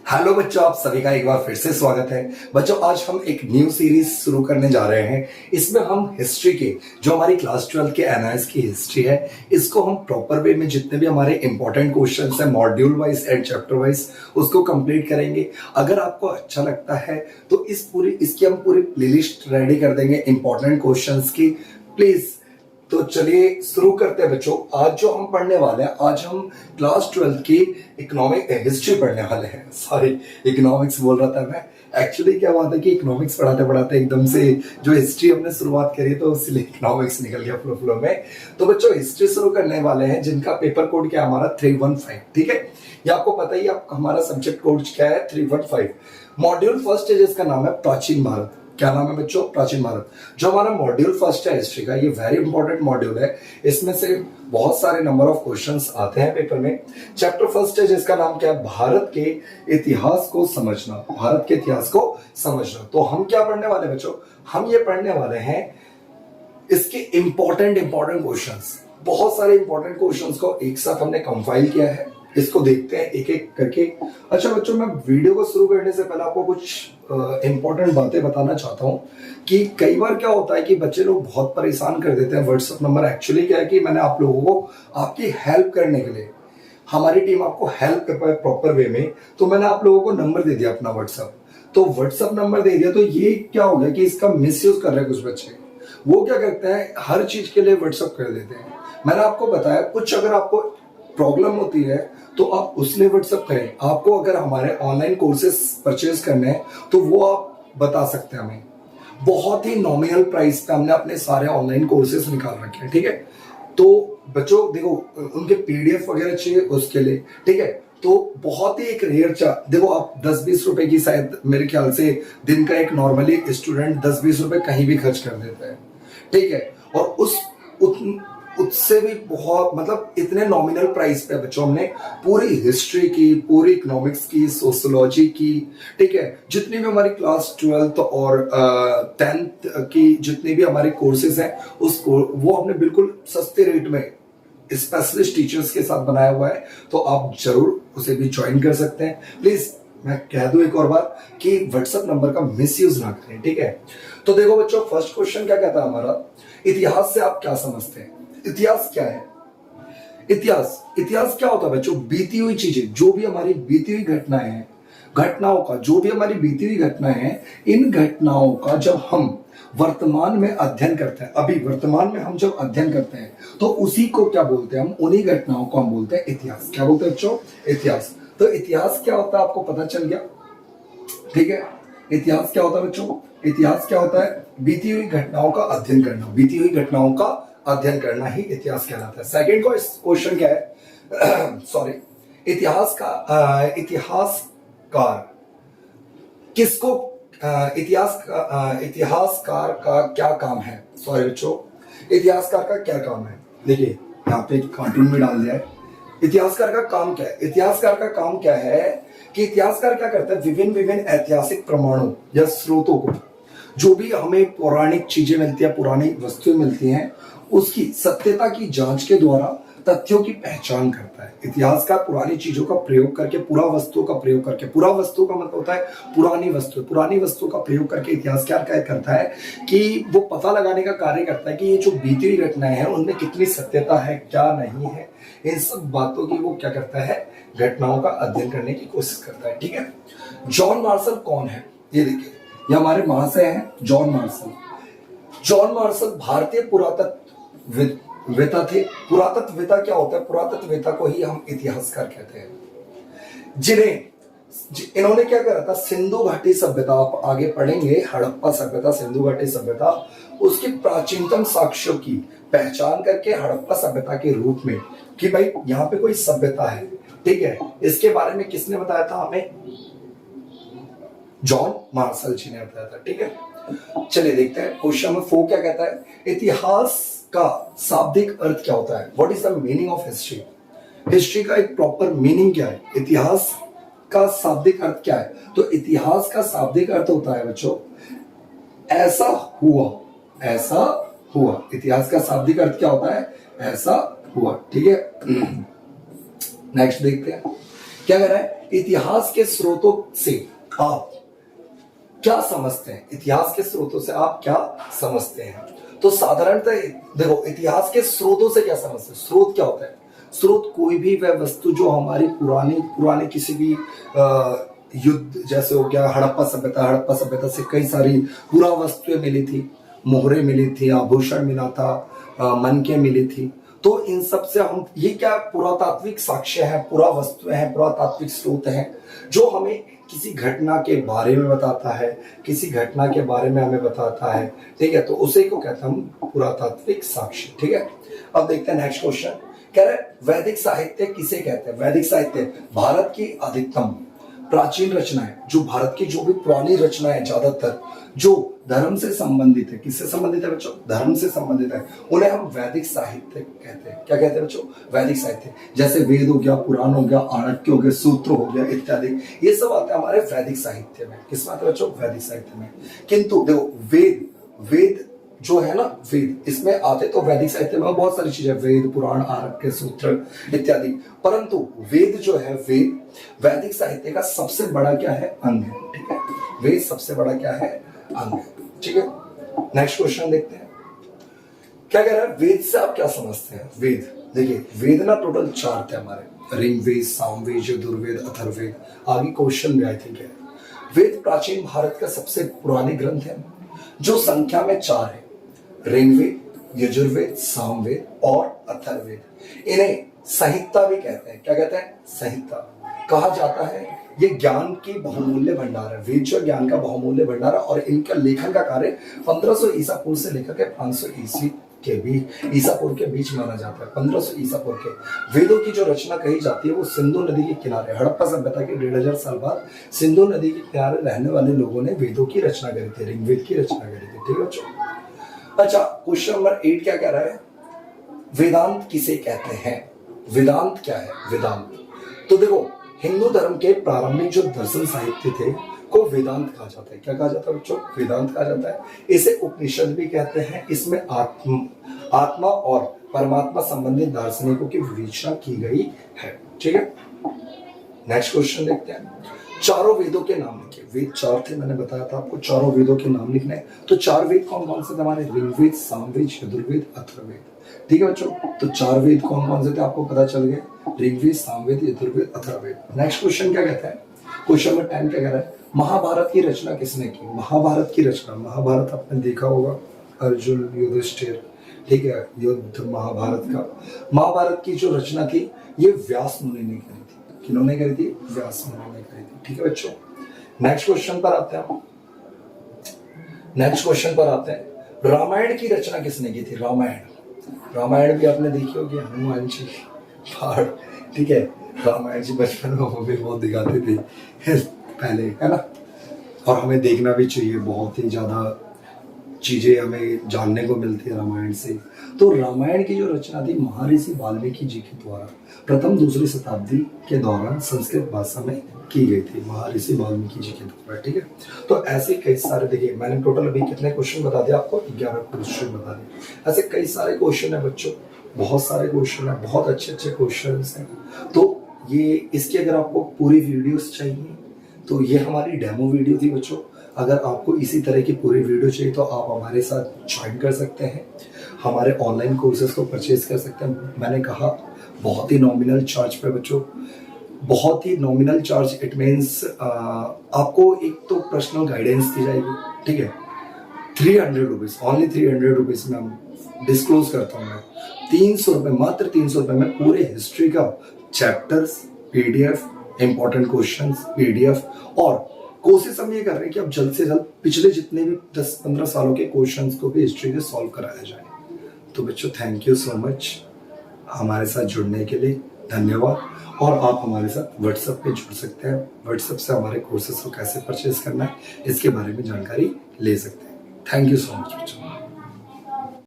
Hello बच्चों, आप सभी का एक बार फिर से स्वागत है। बच्चों, आज हम एक न्यू सीरीज शुरू करने जा रहे हैं। इसमें हम हिस्ट्री के जो हमारी क्लास 12 के एनआईएस की हिस्ट्री है, इसको हम प्रॉपर वे में जितने भी हमारे इंपॉर्टेंट क्वेश्चंस हैं module wise and chapter wise उसको कंप्लीट करेंगे। अगर आपको अच्छा लगता है तो इसकी हम पूरी प्लेलिस्ट रेडी कर देंगे इंपॉर्टेंट क्वेश्चंस की। प्लीज तो चलिए शुरू करते हैं बच्चों। आज जो हम पढ़ने वाले हैं, आज हम क्लास 12 की इकोनॉमिक हिस्ट्री पढ़ने वाले हैं। सॉरी, इकोनॉमिक्स बोल रहा था मैं। एक्चुअली क्या हुआ था कि इकोनॉमिक्स पढ़ाते पढ़ाते एकदम से जो हिस्ट्री हमने शुरुआत करी तो इसलिए इकोनॉमिक्स निकल गया फ्लो में। तो बच्चों, हिस्ट्री शुरू करने वाले हैं जिनका पेपर कोड क्या है हमारा 315। ठीक है, ये आपको पता ही है। हमारा सब्जेक्ट कोड क्या है 315। मॉड्यूल फर्स्ट है जिसका नाम है प्राचीन भारत। क्या नाम है बच्चों? प्राचीन भारत। जो हमारा मॉड्यूल फर्स्ट है हिस्ट्री का, ये वेरी इंपॉर्टेंट मॉड्यूल है। इसमें से बहुत सारे नंबर ऑफ क्वेश्चंस आते हैं पेपर में। चैप्टर फर्स्ट है जिसका नाम क्या है? भारत के इतिहास को समझना। भारत के इतिहास को समझना। तो हम क्या पढ़ने वाले बच्चों? हम ये पढ़ने वाले हैं इसके इंपॉर्टेंट क्वेश्चंस। बहुत सारे इंपॉर्टेंट क्वेश्चंस को एक साथ हमने कंपाइल किया है। इसको देखते हैं एक एक करके। अच्छा बच्चों, मैं वीडियो को शुरू करने से पहले आपको कुछ इंपॉर्टेंट बातें बताना चाहता हूं कि कई बार क्या होता है कि बच्चे लोग बहुत परेशान कर देते हैं। व्हाट्सएप नंबर एक्चुअली क्या है कि मैंने आप लोगों को आपकी हेल्प करने के लिए, हमारी टीम आपको हेल्प कर पाए प्रॉपर वे में, तो मैंने आप लोगों को नंबर दे दिया अपना व्हाट्सएप। तो व्हाट्सएप नंबर दे दिया तो ये क्या हो गया कि इसका मिसयूज कर रहे हैं कुछ बच्चे। वो क्या करते हैं, हर चीज के लिए व्हाट्सएप कर देते हैं। मैंने आपको बताया कुछ अगर आपको प्रॉब्लम होती है तो आप उसने व्हाट्सएप करें। आपको अगर हमारे ऑनलाइन कोर्सेज परचेज करने हैं तो वो आप बता सकते हैं हमें। बहुत ही नॉमिनल प्राइस पे हमने अपने सारे ऑनलाइन कोर्सेज निकाल रखे हैं। ठीक है, तो बच्चों देखो, उनके पीडीएफ वगैरह चाहिए उसके लिए। ठीक है, तो बहुत ही एक रेयर देखो, आप 10-20 रुपए की शायद मेरे ख्याल से दिन का एक नॉर्मली स्टूडेंट 10-20 रुपए कहीं भी खर्च कर देता है। ठीक है, और उससे भी बहुत मतलब इतने नॉमिनल प्राइस पे बच्चों हमने पूरी हिस्ट्री की, पूरी इकोनॉमिक्स की, सोशियोलॉजी की, ठीक है, जितनी भी हमारी क्लास 12 और 10th की जितनी भी हमारे कोर्सेज हैं उसको वो हमने बिल्कुल सस्ते रेट में स्पेशलिस्ट टीचर्स के साथ बनाया हुआ है। तो आप जरूर उसे भी ज्वाइन कर सकते हैं। प्लीज मैं कह दूं एक और बार कि व्हाट्सएप नंबर का मिसयूज ना करें। ठीक है, तो देखो बच्चों, फर्स्ट क्वेश्चन क्या कहता है हमारा? इतिहास से आप क्या समझते हैं? इतिहास क्या है? इतिहास क्या होता है बच्चों? बीती हुई चीजें, जो भी हमारी बीती हुई घटनाएं हैं, घटनाओं का जो भी हमारी बीती हुई घटनाएं हैं, इन घटनाओं का जब हम वर्तमान में अध्ययन करते हैं, अभी वर्तमान में हम जब अध्ययन करते हैं तो उसी को क्या बोलते हैं हम? उन्हीं घटनाओं को हम बोलते हैं इतिहास। क्या बोलते हैं बच्चों? इतिहास। तो इतिहास क्या होता है आपको पता चल गया। ठीक है, इतिहास क्या होता है बच्चों? इतिहास क्या होता है? बीती हुई घटनाओं का अध्ययन करना। बीती हुई घटनाओं का अध्ययन करना ही इतिहास कहलाता है। सेकंड क्वेश्चन क्या है? सॉरी, इतिहासकार किसको, इतिहासकार का क्या काम है? सॉरी बच्चों, इतिहासकार का क्या काम है? देखिए यहाँ पे कार्टून में डाल दिया है। इतिहासकार का काम क्या है? इतिहासकार का काम क्या है कि इतिहासकार क्या करता है? विभिन्न ऐतिहासिक प्रमाणों या स्रोतों को, जो भी हमें पौराणिक चीजें मिलती है, पुरानी वस्तुएं मिलती हैं, उसकी सत्यता की जांच के द्वारा तथ्यों की पहचान करता है। इतिहासकार पुरानी चीजों का प्रयोग करके, पूरा वस्तुओं का प्रयोग करके, पूरा वस्तु का मतलब होता है पुरानी वस्तु का प्रयोग करके इतिहासकार क्या करता है कि वो पता लगाने का कार्य करता है कि ये जो बीती हुई घटनाएं हैं उनमें कितनी सत्यता है, क्या नहीं है। इन सब बातों की वो क्या करता है? घटनाओं का अध्ययन करने की कोशिश करता है। ठीक है, जॉन मार्शल कौन है? ये देखिए, ये हमारे महाशय हैं जॉन मार्शल। जॉन मार्शल भारतीय पुरातत्ववेत्ता थे। पुरातत्ववेत्ता क्या होता है? पुरातत्ववेत्ता को ही हम इतिहासकार कहते हैं। इन्होंने क्या करा था? सिंधु घाटी सभ्यता, आप आगे पढ़ेंगे, हड़प्पा सभ्यता, सिंधु घाटी सभ्यता, उसकी प्राचीनतम साक्ष्यों की पहचान करके हड़प्पा सभ्यता के रूप में कि भाई यहाँ पे कोई सभ्यता है। ठीक है, इसके बारे में किसने बताया था हमें? जॉन मार्शल जी ने बताया था। ठीक है, चलिए देखते हैं क्वेश्चन नंबर 4 क्या कहता है? इतिहास का शाब्दिक अर्थ क्या होता है? What is the meaning of history? History का एक प्रॉपर मीनिंग क्या है? इतिहास का शाब्दिक अर्थ क्या है? तो इतिहास का शाब्दिक अर्थ होता है बच्चों ऐसा हुआ, ऐसा हुआ। इतिहास का शाब्दिक अर्थ क्या होता है? ऐसा हुआ। ठीक है, नेक्स्ट देखते हैं क्या कह रहा है, इतिहास के स्रोतों से आप क्या समझते हैं, इतिहास के स्रोतों से आप क्या समझते हैं। तो साधारणतः देखो, इतिहास के स्रोतों से क्या समझते हैं, स्रोत क्या होता है, स्रोत कोई भी वह वस्तु जो हमारी पुराने किसी भी युद्ध, जैसे हो गया हड़प्पा सभ्यता से कई सारी पुरा वस्तुएं मिली थी, मोहरे मिली थी, आभूषण मिला था, मनके मिली थी। तो इन सब से हम, ये क्या पुरातात्विक साक्ष्य है, पुरा वस्तुएं हैं, पुरातात्विक स्रोत हैं जो हमें किसी घटना के बारे में बताता है, किसी घटना के बारे में हमें बताता है, ठीक है। तो उसे को कहते हैं हम पुरातात्विक साक्ष्य, ठीक है। अब देखते हैं नेक्स्ट क्वेश्चन, कह रहे वैदिक साहित्य किसे कहते हैं। वैदिक साहित्य भारत की अधिकतम प्राचीन रचनाएं, जो भारत की जो भी पुरानी रचनाएं ज्यादातर जो धर्म से संबंधित है, किससे संबंधित है बच्चों, धर्म से संबंधित है, उन्हें हम वैदिक साहित्य कहते हैं। क्या कहते हैं बच्चों, वैदिक साहित्य। जैसे वेद हो गया, पुराण हो गया, आरण्यक हो गया, सूत्र हो गया इत्यादि, ये सब आते हैं हमारे वैदिक साहित्य में। किस आते हैं बच्चों, वैदिक साहित्य में। किंतु देखो वेद जो है ना, वेद इसमें आते तो वैदिक साहित्य में बहुत सारी चीजें, वेद, पुराण, आरण्यक, सूत्र इत्यादि, परंतु वेद जो है, वेद वैदिक साहित्य का सबसे बड़ा क्या है, अंग है, ठीक है। वेद सबसे बड़ा क्या है, अंग है, ठीक है। नेक्स्ट क्वेश्चन देखते हैं, क्या कह रहा है, वेद से आप क्या समझते हैं। वेद देखिए, वेद ना टोटल 4 थे हमारे, ऋग्वेद, सामवेद, यजुर्वेद, अथर्ववेद। आगे क्वेश्चन भी आई थिंक है। वेद प्राचीन भारत का सबसे पुराने ग्रंथ है जो संख्या में 4 है, ऋग्वेद, यजुर्वेद, सामवेद और अथर्ववेद। इन्हें संहिता भी कहते हैं। क्या कहते हैं, संहिता कहा जाता है। ये ज्ञान की बहुमूल्य भंडार है, वेद जो ज्ञान का बहुमूल्य भंडार है, और इनका लेखन का कार्य 1500 ईसा पूर्व से लेकर के 500 ईसा पूर्व के बीच माना जाता है। 1500 ईसा पूर्व के वेदों की जो रचना कही जाती है वो सिंधु नदी के किनारे, हड़प्पा सभ्यता के 1500 साल बाद सिंधु नदी के किनारे रहने वाले लोगों ने वेदों की रचना करी थी, ऋग्वेद की रचना करी थी, ठीक है बच्चों। अच्छा, क्वेश्चन नंबर 8 क्या कह रहा है, वेदांत किसे कहते हैं। वेदांत क्या है, वेदांत तो देखो, हिंदू धर्म के प्रारंभिक जो दर्शन साहित्य थे को वेदांत कहा जाता है। क्या कहा जाता है बच्चों, वेदांत कहा जाता है। इसे उपनिषद भी कहते हैं। इसमें आत्मा और परमात्मा संबंधित दार्शनिकों की विवेचना की गई है, ठीक है। नेक्स्ट क्वेश्चन देखते हैं, चारों वेदों के नाम लिखिए। वेद 4 थे, मैंने बताया था आपको, चारों वेदों के नाम लिखने हैं। तो 4 वेद कौन कौन से थे हमारे, ऋग्वेद, सामवेद, यजुर्वेद, अथर्ववेद, ठीक है बच्चों। तो 4 वेद कौन कौन से थे आपको पता चल गए, ऋग्वेद, सामवेद, यजुर्वेद, अथर्ववेद। नेक्स्ट क्वेश्चन क्या कहता है, क्वेश्चन नंबर 10 क्या कह रहा है, महाभारत की रचना किसने की। महाभारत की रचना, महाभारत आपने देखा होगा, अर्जुन, युधिष्ठिर, ठीक है, युद्ध महाभारत का। महाभारत की जो रचना थी ये व्यास मुनि ने करी थी। किन्होंने करी थी, व्यास मुनि ने करी थी, ठीक है बच्चों। नेक्स्ट क्वेश्चन पर आते हैं, नेक्स्ट क्वेश्चन पर आते हैं, रामायण की रचना किसने की थी। रामायण भी आपने देखी होगी, हनुमान जी पाठ, ठीक है। रामायण जी बचपन में वो भी बहुत दिखाते थे पहले, है ना, और हमें देखना भी चाहिए, बहुत ही ज्यादा चीजें हमें जानने को मिलती है रामायण से। तो रामायण की जो रचना थी महर्षि वाल्मीकि जी के द्वारा प्रथम दूसरी शताब्दी के दौरान संस्कृत भाषा में की गई थी, महर्षि वाल्मीकि जी के द्वारा, ठीक है। तो ऐसे कई सारे, देखिए मैंने टोटल अभी कितने क्वेश्चन बता दिया आपको, 11 क्वेश्चन बता दिए। ऐसे कई सारे क्वेश्चन है बच्चों, बहुत सारे क्वेश्चन है, बहुत अच्छे अच्छे क्वेश्चन हैं। तो ये इसकी अगर आपको पूरी वीडियोस चाहिए तो ये हमारी डेमो वीडियो थी बच्चों। अगर आपको इसी तरह की पूरी वीडियो चाहिए तो आप हमारे साथ ज्वाइन कर सकते हैं, हमारे ऑनलाइन कोर्सेज को परचेज कर सकते हैं। मैंने कहा बहुत ही नॉमिनल चार्ज पे बच्चों, बहुत ही नॉमिनल चार्ज, इट मीन्स आपको एक तो पर्सनल गाइडेंस दी जाएगी, ठीक है। 300 रुपीज, ओनली 300 रुपीज में हम डिस्क्लोज करता हूँ मैं, 300 रुपये, मात्र 300 रुपये में पूरे हिस्ट्री का chapters, PDF, important questions, PDF, और कोशिश हम ये कर रहे हैं कि अब जल्द से जल्द पिछले जितने भी 10-15 सालों के क्वेश्चंस को भी हिस्ट्री के सॉल्व कराया जाए। तो बच्चों थैंक यू सो मच हमारे साथ जुड़ने के लिए, धन्यवाद। और आप हमारे साथ व्हाट्सएप पे जुड़ सकते हैं, व्हाट्सएप से हमारे कोर्सेज को कैसे परचेज करना है इसके बारे में जानकारी ले सकते हैं। थैंक यू सो मच बच्चों।